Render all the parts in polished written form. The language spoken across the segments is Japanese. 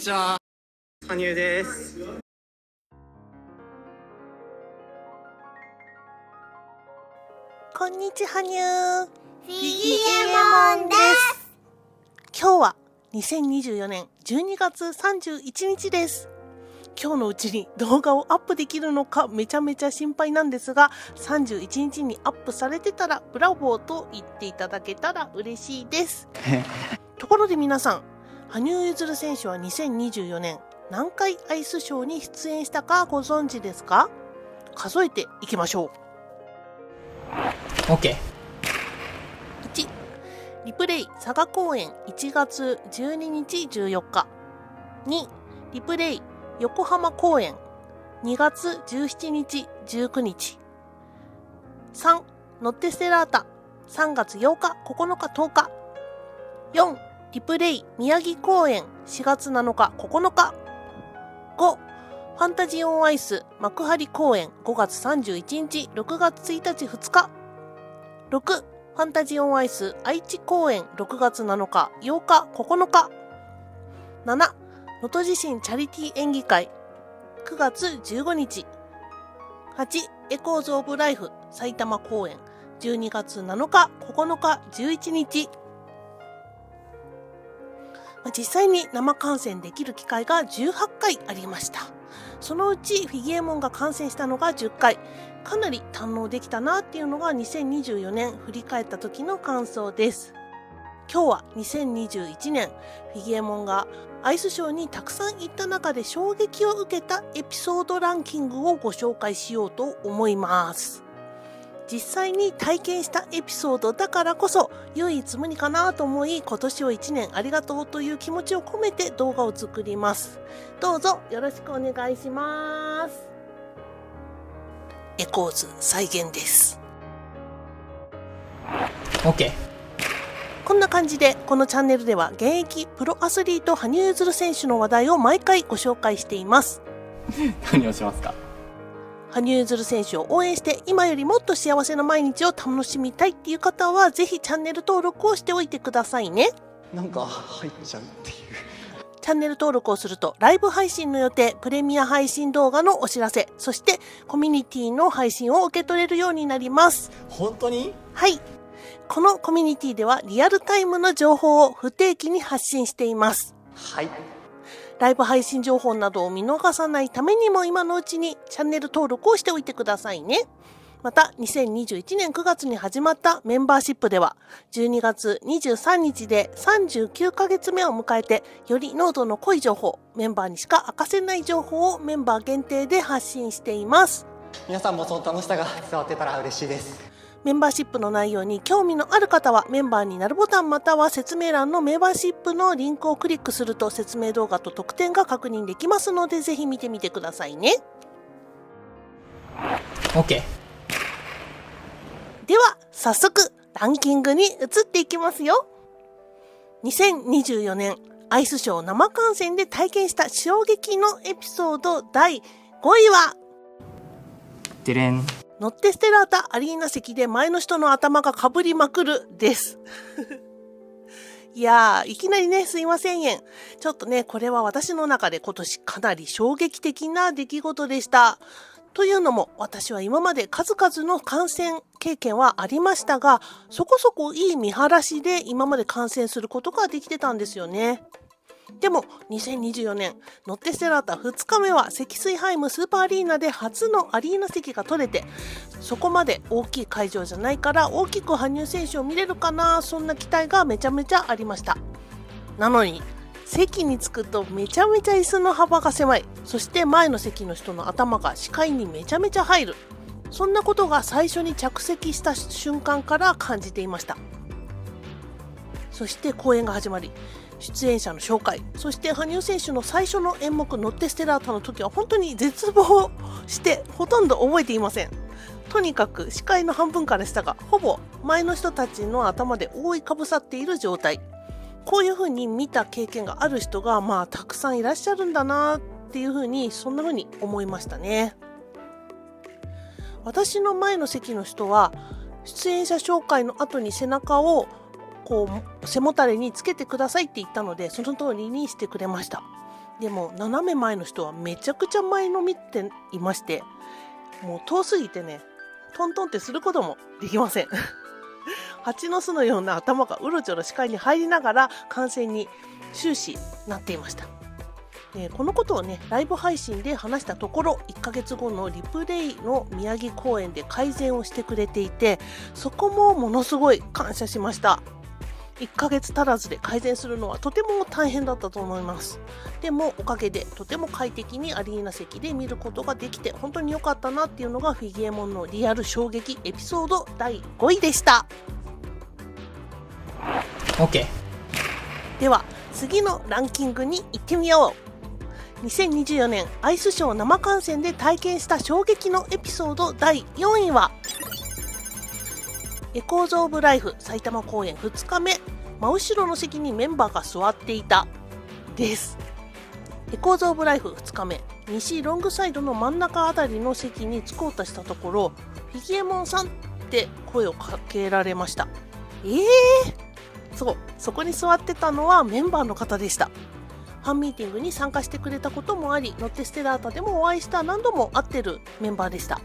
にちは。羽生です。こんにちは、羽生。フィギエモンです。今日は2024年12月31日です。今日のうちに動画をアップできるのかめちゃめちゃ心配なんですが、31日にアップされてたらブラボーと言っていただけたら嬉しいです。ところで皆さん、羽生結弦選手は2024年何回アイスショーに出演したかご存知ですか？数えていきましょオッケう。1、リプレイ佐賀公演1月12日14日。2、リプレイ横浜公演2月17日19日。3、ノッテステラータ3月8日9日10日。4、リプレイ宮城公演4月7日9日。5、ファンタジーオンアイス幕張公演5月31日6月1日2日。6、ファンタジーオンアイス愛知公演6月7日8日9日。7、能登地震チャリティー演技会9月15日。8、エコーズオブライフ埼玉公演12月7日9日11日。実際に生観戦できる機会が18回ありました。そのうちフィギエモンが観戦したのが10回。かなり堪能できたなっていうのが2024年振り返った時の感想です。今日は2021年フィギエモンがアイスショーにたくさん行った中で衝撃を受けたエピソードランキングをご紹介しようと思います。実際に体験したエピソードだからこそ唯一無二かなと思い、今年を1年ありがとうという気持ちを込めて動画を作ります。どうぞよろしくお願いします。エコーズ再現です。ー。オッケこんな感じでこのチャンネルでは現役プロアスリート羽生結弦選手の話題を毎回ご紹介しています。ー。何をしますか？羽生結弦選手を応援して今よりもっと幸せな毎日を楽しみたいっていう方はぜひチャンネル登録をしておいてくださいね。なんか入っちゃうっていう。チャンネル登録をするとライブ配信の予定、プレミア配信動画のお知らせ、そしてコミュニティの配信を受け取れるようになります。本当に？はい。このコミュニティではリアルタイムの情報を不定期に発信しています。はい。ライブ配信情報などを見逃さないためにも今のうちにチャンネル登録をしておいてくださいね。また2021年9月に始まったメンバーシップでは12月23日で39ヶ月目を迎えて、より濃度の濃い情報、メンバーにしか明かせない情報をメンバー限定で発信しています。皆さんもその楽しさが伝わってたら嬉しいです。メンバーシップの内容に興味のある方はメンバーになるボタンまたは説明欄のメンバーシップのリンクをクリックすると説明動画と特典が確認できますのでぜひ見てみてくださいね。オッケでは早速ランキングに移っていきますよ。2024年アイスショー生観戦で体験した衝撃のエピソード第5位はー。でれん。ノッテステラータアリーナ席で前の人の頭がかぶりまくるですいやー、いきなりね、すいませんちょっとね、これは私の中で今年かなり衝撃的な出来事でした。というのも私は今まで数々の観戦経験はありましたが、そこそこいい見晴らしで今まで観戦することができてたんですよね。でも2024年ノッテステラータ2日目は積水ハイムスーパーアリーナで初のアリーナ席が取れて、そこまで大きい会場じゃないから大きく羽生選手を見れるかな、そんな期待がめちゃめちゃありました。なのに席に着くとめちゃめちゃ椅子の幅が狭い、そして前の席の人の頭が視界にめちゃめちゃ入る、そんなことが最初に着席した瞬間から感じていました。そして公演が始まり出演者の紹介、そして羽生選手の最初の演目ノッテステラータの時は本当に絶望してほとんど覚えていません。とにかく視界の半分から下がほぼ前の人たちの頭で覆いかぶさっている状態。こういう風に見た経験がある人がたくさんいらっしゃるんだなっていう風に、そんな風に思いましたね。私の前の席の人は出演者紹介の後に背中を背もたれにつけてくださいって言ったので、その通りにしてくれました。でも斜め前の人はめちゃくちゃ前のめっていまして、もう遠すぎてね、トントンってすることもできません。蜂の巣のような頭がうろちょろ視界に入りながら観戦に終始なっていました。このことをね、ライブ配信で話したところ、1ヶ月後のリプレイの宮城公演で改善をしてくれていて、そこもものすごい感謝しました。1ヶ月足らずで改善するのはとても大変だったと思います。でもおかげでとても快適にアリーナ席で見ることができて本当に良かったなっていうのがフィギエモンのリアル衝撃エピソード第5位でした。 OK。 では次のランキングに行ってみよう。2024年アイスショー生観戦で体験した衝撃のエピソード第4位は、エコーズオブライフ埼玉公演2日目、真後ろの席にメンバーが座っていたです。エコーズオブライフ2日目、西ロングサイドの真ん中あたりの席に着こうとしたところ、フィギエモンさんって声をかけられました。そこに座ってたのはメンバーの方でした。ファンミーティングに参加してくれたこともあり、ロッテステラータでもお会いした何度も会ってるメンバーでした。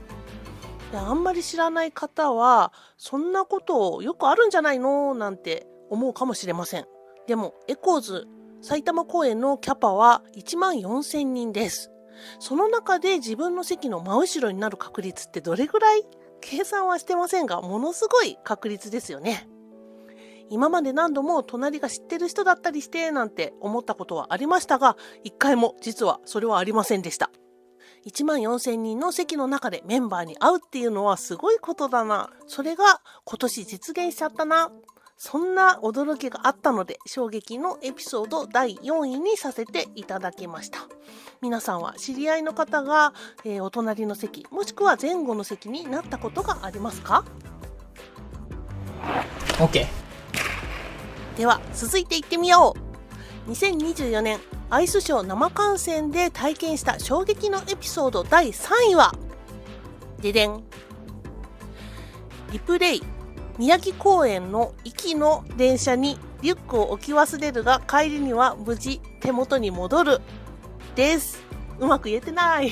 あんまり知らない方はそんなことよくあるんじゃないのなんて思うかもしれません。でもエコーズ埼玉公演のキャパは14,000人です。その中で自分の席の真後ろになる確率ってどれぐらい？計算はしてませんが、ものすごい確率ですよね。今まで何度も隣が知ってる人だったりしてなんて思ったことはありましたが、一回も実はそれはありませんでした。14,000人の席の中でメンバーに会うっていうのはすごいことだな。それが今年実現しちゃったな。そんな驚きがあったので、衝撃のエピソード第4位にさせていただきました。皆さんは知り合いの方が、お隣の席もしくは前後の席になったことがありますか？ OK。 では続いていってみよう。2024年アイスショー生観戦で体験した衝撃のエピソード第3位は、ででん、リプレイ宮城公園の行きの電車にリュックを置き忘れるが帰りには無事手元に戻るです。うまく言えてない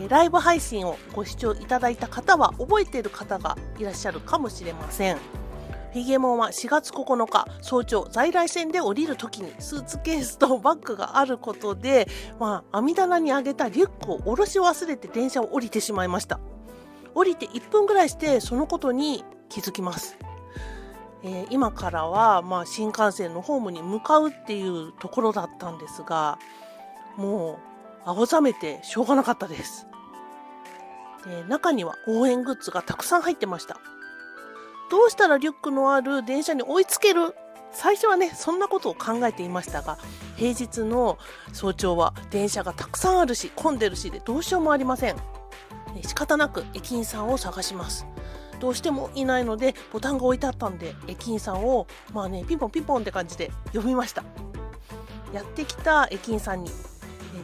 ライブ配信をご視聴いただいた方は覚えている方がいらっしゃるかもしれません。フィギエモンは4月9日早朝在来線で降りるときにスーツケースとバッグがあることで、網棚に上げたリュックを下ろし忘れて電車を降りてしまいました。降りて1分ぐらいしてそのことに気づきます。今からは新幹線のホームに向かうっていうところだったんですが、もう青ざめてしょうがなかったです。中には応援グッズがたくさん入ってました。どうしたらリュックのある電車に追いつける？最初はね、そんなことを考えていましたが、平日の早朝は電車がたくさんあるし、混んでるしでどうしようもありません。仕方なく駅員さんを探します。どうしてもいないので、ボタンが置いてあったんで、駅員さんをピンポンピンポンって感じで呼びました。やってきた駅員さんに、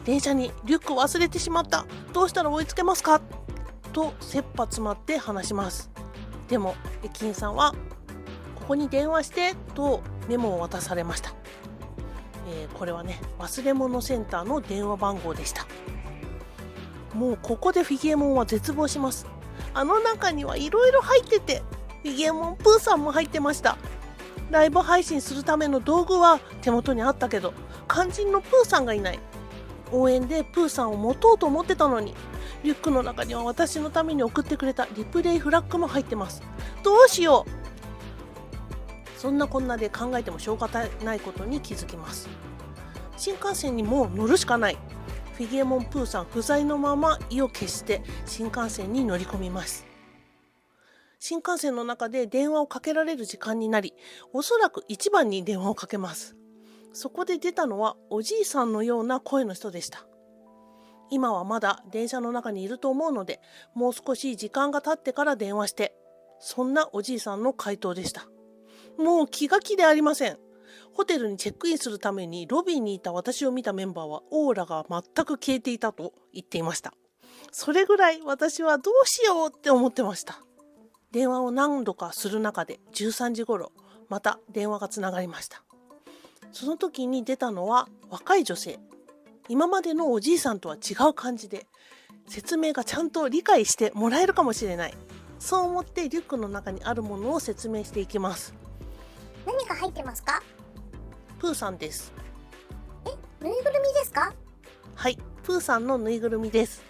電車にリュックを忘れてしまった。どうしたら追いつけますか？と切羽詰まって話します。でも駅員さんはここに電話してとメモを渡されました。これはね、忘れ物センターの電話番号でした。もうここでフィギエモンは絶望します。あの中にはいろいろ入ってて、フィギエモンプーさんも入ってました。ライブ配信するための道具は手元にあったけど、肝心のプーさんがいない。応援でプーさんを持とうと思ってたのに、リュックの中には私のために送ってくれたリプレイフラッグも入ってます。どうしよう。そんなこんなで考えてもしょうがないことに気づきます。新幹線にも乗るしかない。フィギエモンプーさん不在のまま意を決して新幹線に乗り込みます。新幹線の中で電話をかけられる時間になり、おそらく1番に電話をかけます。そこで出たのはおじいさんのような声の人でした。今はまだ電車の中にいると思うので、もう少し時間が経ってから電話して。そんなおじいさんの回答でした。もう気が気でありません。ホテルにチェックインするためにロビーにいた私を見たメンバーはオーラが全く消えていたと言っていました。それぐらい私はどうしようって思ってました。電話を何度かする中で13時頃、また電話がつながりました。その時に出たのは若い女性。今までのおじいさんとは違う感じで、説明がちゃんと理解してもらえるかもしれない。そう思ってリュックの中にあるものを説明していきます。何が入ってますか？プーさんです。ぬいぐるみですか？はい、プーさんのぬいぐるみです。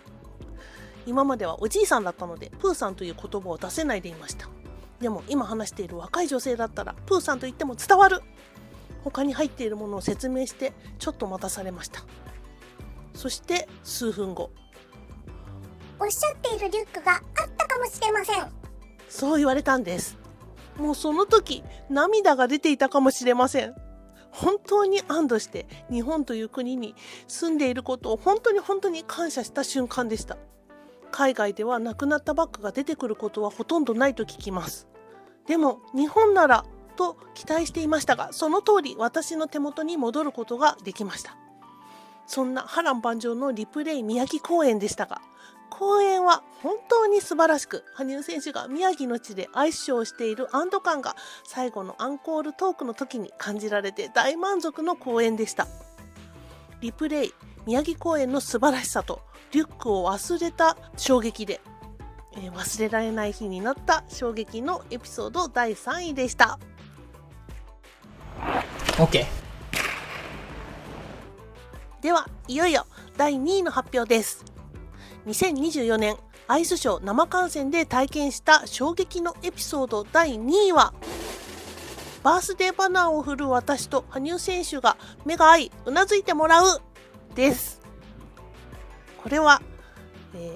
今まではおじいさんだったので、プーさんという言葉を出せないでいました。でも今話している若い女性だったら、プーさんと言っても伝わる。他に入っているものを説明してちょっと待たされました。そして数分後、おっしゃっているリュックがあったかもしれません。そう言われたんです。もうその時涙が出ていたかもしれません。本当に安堵して日本という国に住んでいることを本当に感謝した瞬間でした。海外ではなくなったバッグが出てくることはほとんどないと聞きます。でも日本ならと期待していましたが、その通り私の手元に戻ることができました。そんな波乱万丈のリプレイ宮城公演でしたが、公演は本当に素晴らしく、羽生選手が宮城の地でアイスショーをしている安堵感が最後のアンコールトークの時に感じられて大満足の公演でした。リプレイ宮城公演の素晴らしさとリュックを忘れた衝撃で、忘れられない日になった衝撃のエピソード第3位でした。 OK。 ではいよいよ第2位の発表です。2024年アイスショー生観戦で体験した衝撃のエピソード第2位は、バースデーバナーを振る私と羽生選手が目が合いうなずいてもらうです。これは、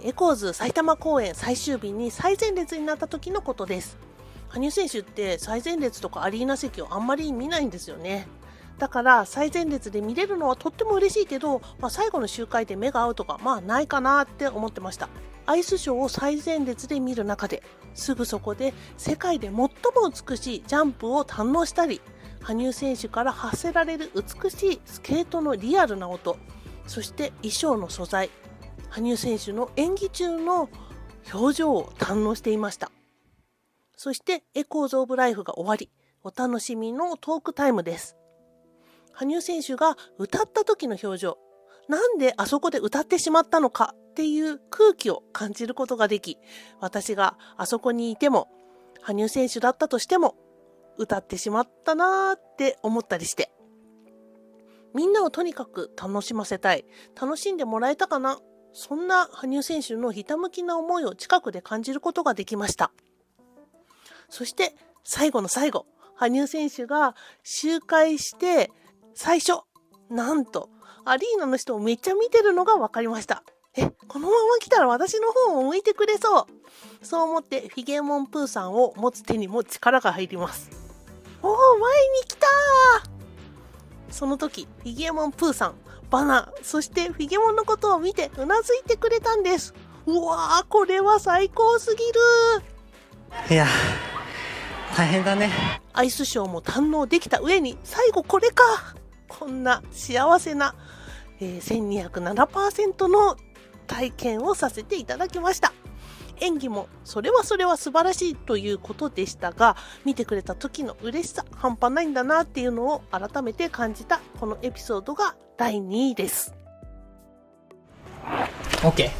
エコーズ埼玉公演最終日に最前列になった時のことです。羽生選手って最前列とかアリーナ席をあんまり見ないんですよね。だから最前列で見れるのはとっても嬉しいけど、最後の周回で目が合うとかないかなって思ってました。アイスショーを最前列で見る中で、すぐそこで世界で最も美しいジャンプを堪能したり、羽生選手から発せられる美しいスケートのリアルな音、そして衣装の素材、羽生選手の演技中の表情を堪能していました。そしてエコーズオブライフが終わり、お楽しみのトークタイムです。羽生選手が歌った時の表情、なんであそこで歌ってしまったのかっていう空気を感じることができ、私があそこにいても羽生選手だったとしても歌ってしまったなーって思ったりして、みんなをとにかく楽しませたい、楽しんでもらえたかな、そんな羽生選手のひたむきな思いを近くで感じることができました。そして最後の最後、羽生選手が周回して最初、なんとアリーナの人をめっちゃ見てるのが分かりました。このまま来たら私の方を向いてくれそう。そう思ってフィゲモンプーさんを持つ手にも力が入ります。おー、前に来たー。その時フィゲモンプーさん、バナー、そしてフィゲモンのことを見てうなずいてくれたんです。うわー、これは最高すぎる。いや大変だね。アイスショーも堪能できた上に最後これか。こんな幸せな、1207% の体験をさせていただきました。演技もそれは素晴らしいということでしたが、見てくれた時の嬉しさ半端ないんだなっていうのを改めて感じたこのエピソードが第2位です。 OK。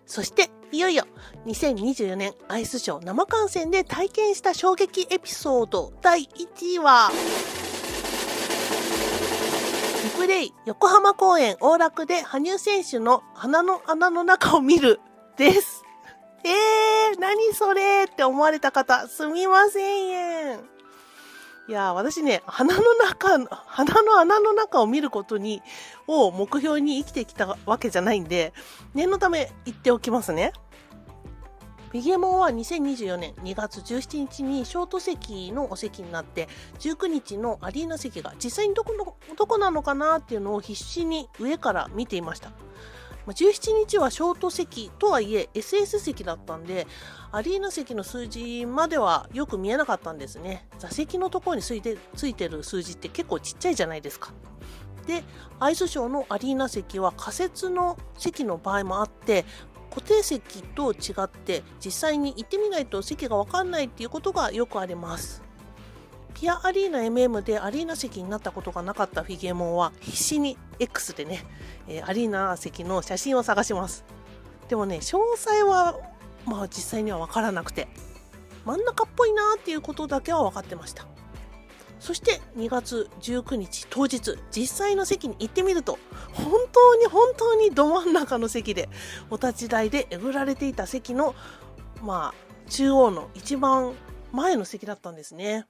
そしていよいよ2024年アイスショー生観戦で体験した衝撃エピソード第1位は、リプレイ横浜公園大楽で羽生選手の鼻の穴の中を見るです。何それって思われた方すみません。いや私ね、鼻の穴の中を見ることを目標に生きてきたわけじゃないんで、念のため言っておきますね。フィゲモンは2024年2月17日にショート席のお席になって、19日のアリーナ席が実際にどこなのかなっていうのを必死に上から見ていました。17日はショート席とはいえ SS 席だったんで、アリーナ席の数字まではよく見えなかったんですね。座席のところについてる数字って結構ちっちゃいじゃないですか。で、アイスショーのアリーナ席は仮設の席の場合もあって、固定席と違って実際に行ってみないと席が分かんないっていうことがよくあります。ピアアリーナ MM でアリーナ席になったことがなかったフィギエモンは必死に X でね、アリーナ席の写真を探します。でもね、詳細は実際には分からなくて、真ん中っぽいなっていうことだけは分かってました。そして2月19日当日、実際の席に行ってみると、本当にど真ん中の席で、お立ち台でえぐられていた席の中央の一番前の席だったんですね。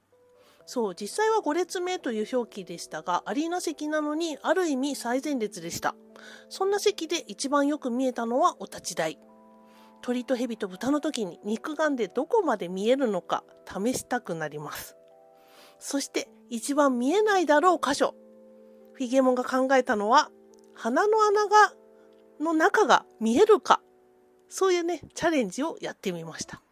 そう、実際は5列目という表記でしたが、アリーナ席なのにある意味最前列でした。そんな席で一番よく見えたのはお立ち台。鳥と蛇と豚の時に肉眼でどこまで見えるのか試したくなります。そして一番見えないだろう箇所。フィギエモンが考えたのは、鼻の穴の中が見えるか。そういうね、チャレンジをやってみました。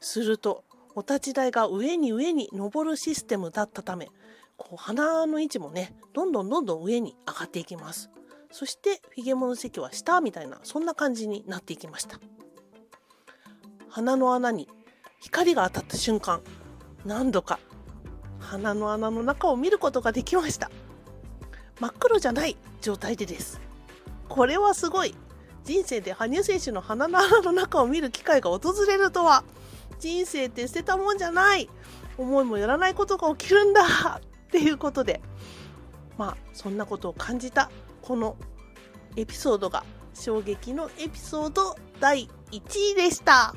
すると、お立ち台が上に登るシステムだったため、鼻の位置もね、どんどん上に上がっていきます。そしてフィギエモンの席は下みたいな、そんな感じになっていきました。鼻の穴に光が当たった瞬間、何度か鼻の穴の中を見ることができました。真っ黒じゃない状態でです。これはすごい。人生で羽生選手の鼻の穴の中を見る機会が訪れるとは。人生って捨てたもんじゃない。思いもよらないことが起きるんだっていうことで、そんなことを感じたこのエピソードが衝撃のエピソード第1位でした。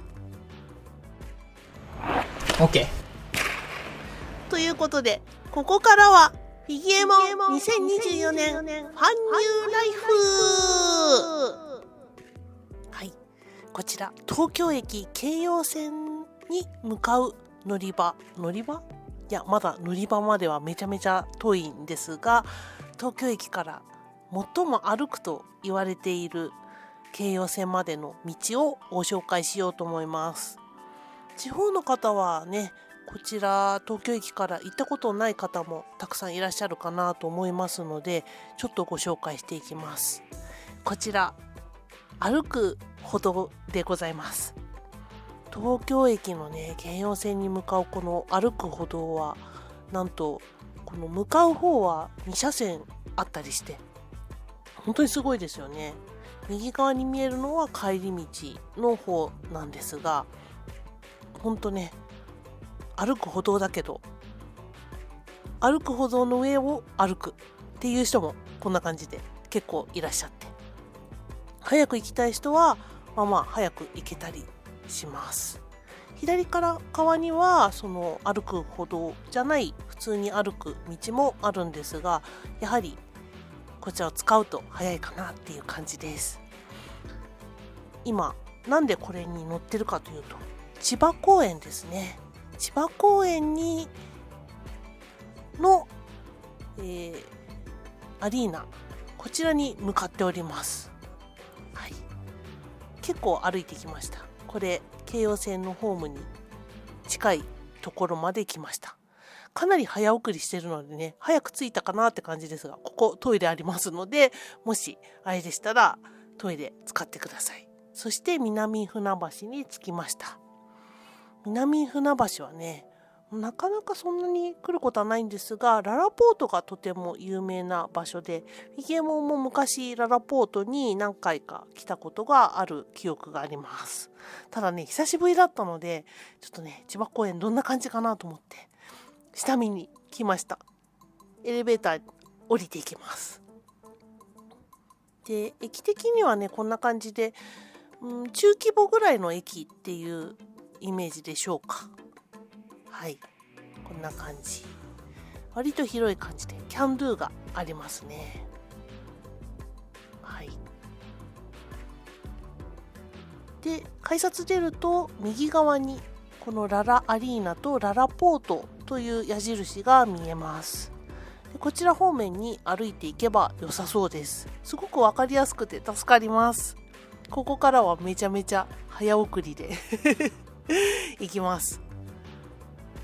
OK。 ということで、ここからはフィギエモン2024年ファンニューライフ。はい、こちら東京駅京葉線に向かう乗り場、いやまだ乗り場まではめちゃめちゃ遠いんですが、東京駅から最も歩くと言われている京葉線までの道をご紹介しようと思います。地方の方はね、こちら東京駅から行ったことない方もたくさんいらっしゃるかなと思いますので、ちょっとご紹介していきます。こちら歩く歩道でございます。東京駅のね、京葉線に向かうこの歩く歩道は、なんとこの向かう方は2車線あったりして、本当にすごいですよね。右側に見えるのは帰り道の方なんですが、本当ね、歩く歩道だけど、歩く歩道の上を歩くっていう人もこんな感じで結構いらっしゃって、早く行きたい人は早く行けたりします。左から側にはその歩く歩道じゃない普通に歩く道もあるんですが、やはりこちらを使うと早いかなっていう感じです。今なんでこれに乗ってるかというと、千葉公園ですね。千葉公園の、アリーナ、こちらに向かっております。はい、結構歩いてきました。これ京葉線のホームに近いところまで来ました。かなり早送りしてるのでね、早く着いたかなって感じですが、ここトイレありますので、もしあれでしたらトイレ使ってください。そして南船橋に着きました。南船橋はね、なかなかそんなに来ることはないんですが、ララポートがとても有名な場所で、フィギエモンも昔ララポートに何回か来たことがある記憶があります。ただね、久しぶりだったので、ちょっとね、千葉公園どんな感じかなと思って下見に来ました。エレベーター降りていきます。で、駅的にはね、こんな感じで、中規模ぐらいの駅っていうイメージでしょうか。はい、こんな感じ。割と広い感じでキャンドゥがありますね。はい。で、改札出ると右側にこのララアリーナとララポートという矢印が見えます。で、こちら方面に歩いていけば良さそうです。すごくわかりやすくて助かります。ここからはめちゃめちゃ早送りで行きます。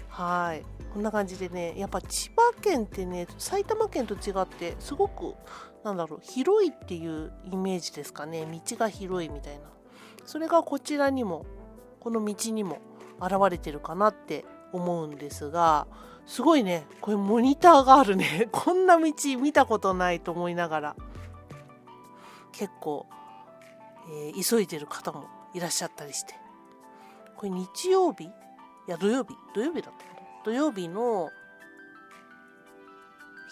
はい、こんな感じでね、やっぱ千葉県ってね、埼玉県と違ってすごく広いっていうイメージですかね。道が広いみたいな、それがこちらにもこの道にも現れてるかなって思うんですが、すごいね。これモニターがあるね。こんな道見たことないと思いながら。結構、急いでる方もいらっしゃったりして。これ日曜日？いや、土曜日だったかな。土曜日の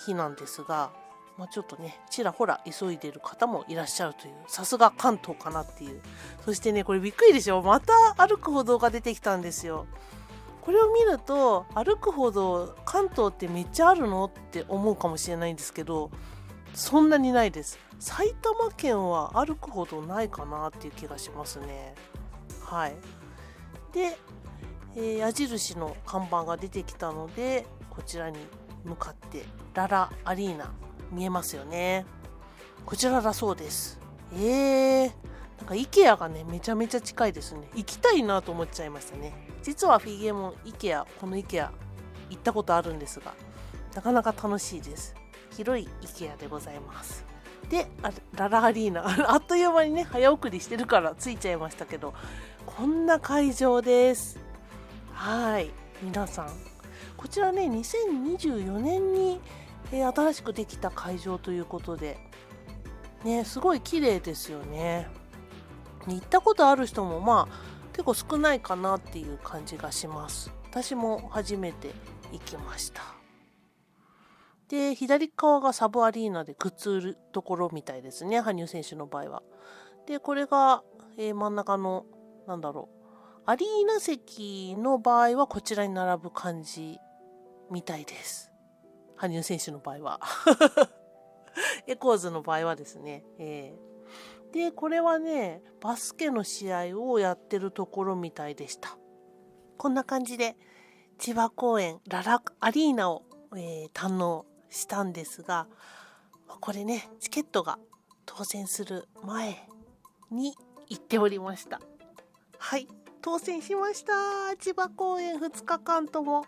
日なんですが、ちょっとね、ちらほら急いでる方もいらっしゃるという、さすが関東かなっていう。そしてね、これびっくりでしょ。また歩く歩道が出てきたんですよ。これを見ると、歩く歩道、関東ってめっちゃあるのって思うかもしれないんですけど、そんなにないです。埼玉県は歩く歩道ないかなっていう気がしますね。はい。で、矢印の看板が出てきたので、こちらに向かってララアリーナ見えますよね。こちらだそうです。なんか IKEA がね、めちゃめちゃ近いですね。行きたいなと思っちゃいましたね。実はフィギエモン IKEA、この IKEA 行ったことあるんですが、なかなか楽しいです。広い IKEA でございます。で、ララアリーナあっという間にね、早送りしてるからついちゃいましたけど、こんな会場です。はい、皆さん、こちらね、2024年に、新しくできた会場ということで、ね、すごい綺麗ですよね。行ったことある人も結構少ないかなっていう感じがします。私も初めて行きました。で、左側がサブアリーナでグッズ売るところみたいですね、羽生選手の場合は。で、これが、真ん中のアリーナ席の場合はこちらに並ぶ感じみたいです。羽生選手の場合は。エコーズの場合はですね。で、これはね、バスケの試合をやってるところみたいでした。こんな感じで、千葉公園ララアリーナを、堪能したんですが、これね、チケットが当選する前に行っておりました。はい、当選しました。千葉公園2日間とも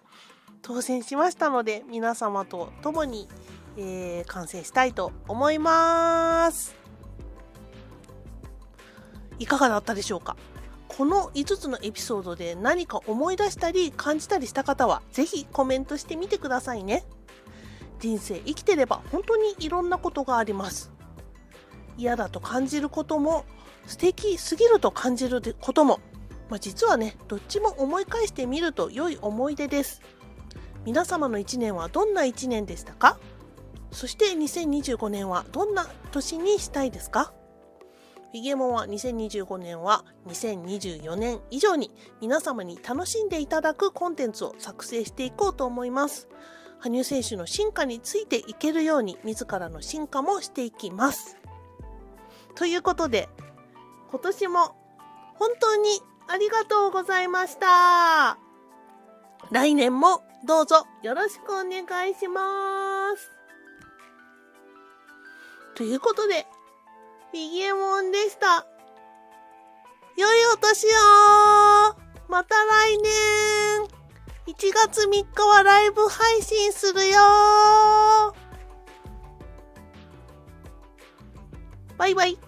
当選しましたので、皆様と共に、観戦したいと思います。いかがだったでしょうか。この5つのエピソードで何か思い出したり感じたりした方は、ぜひコメントしてみてくださいね。人生生きてれば本当にいろんなことがあります。嫌だと感じることも、素敵すぎると感じることも、実はね、どっちも思い返してみると良い思い出です。皆様の1年はどんな1年でしたか？そして2025年はどんな年にしたいですか？フィギエモンは2025年は2024年以上に皆様に楽しんでいただくコンテンツを作成していこうと思います。羽生選手の進化についていけるように自らの進化もしていきます。ということで、今年も本当にありがとうございました。来年もどうぞよろしくお願いします。ということで、フィギエモンでした。良いお年を。また来年1月3日はライブ配信するよ。バイバイ。